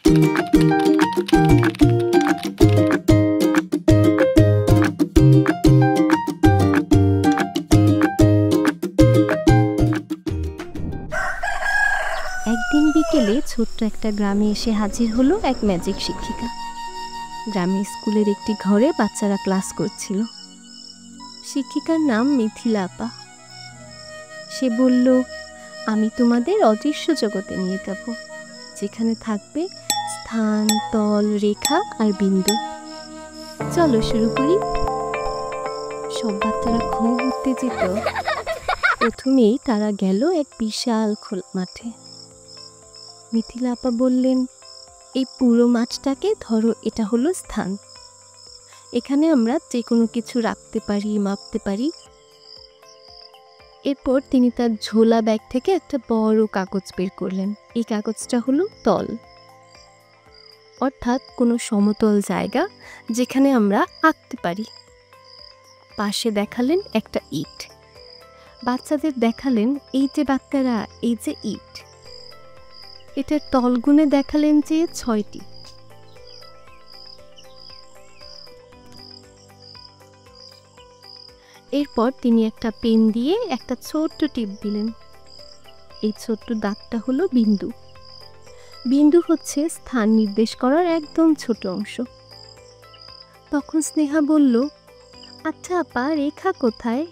একদিন বিকেলে ছোট্ট একটা গ্রামে এসে হাজির হলো এক ম্যাজিক শিক্ষিকা। গ্রামের স্কুলের একটি ঘরে বাচ্চারা ক্লাস করছিল। শিক্ষিকার নাম মিথিলা আপা। সে বলল, আমি তোমাদের অদৃশ্য জগতে নিয়ে যাব, যেখানে থাকবে স্থান, তল, রেখা আর বিন্দু। চলো শুরু করি। সব বাচ্চারা খুব উত্তেজিত। প্রথমেই তারা গেল এক বিশাল খোলা মাঠে। মিথিলা আপা বললেন, এই পুরো মাঠটাকে ধরো, এটা হলো স্থান। এখানে আমরা যে কোনো কিছু রাখতে পারি, মাপতে পারি। এরপর তিনি তার ঝোলা ব্যাগ থেকে একটা বড় কাগজ বের করলেন। এই কাগজটা হলো তল, অর্থাৎ কোনো সমতল জায়গা যেখানে আমরা আঁকতে পারি। পাশে দেখালেন একটা ইট। বাচ্চাদের দেখালেন, এই যে বাচ্চারা, এই যে ইট, এটার তলগুনে দেখালেন যে 6টি। এরপর তিনি একটা পেন দিয়ে একটা ছোট্ট টিপ দিলেন। এই ছোট্ট দাগটা হলো বিন্দু। বিন্দু হচ্ছে স্থান নির্দেশ করার একদম ছোট অংশ। তখন স্নেহা বলল, আচ্ছা আপা, রেখা কোথায়?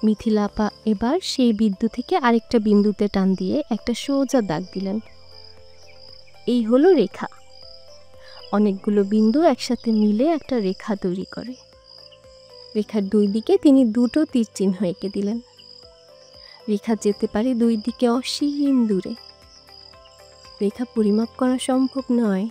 মিথিলা আপা এবার সেই বিন্দু থেকে আরেকটা বিন্দুতে টান দিয়ে একটা সোজা দাগ দিলেন। এই হলো রেখা। অনেকগুলো বিন্দু একসাথে মিলে একটা রেখা তৈরি করে। রেখার দুই দিকে তিনি দুটো তীর চিহ্ন এঁকে দিলেন। রেখা যেতে পারে দুই দিকে অসীম দূরে। রেখা পরিমাপ করা সম্ভব নয়,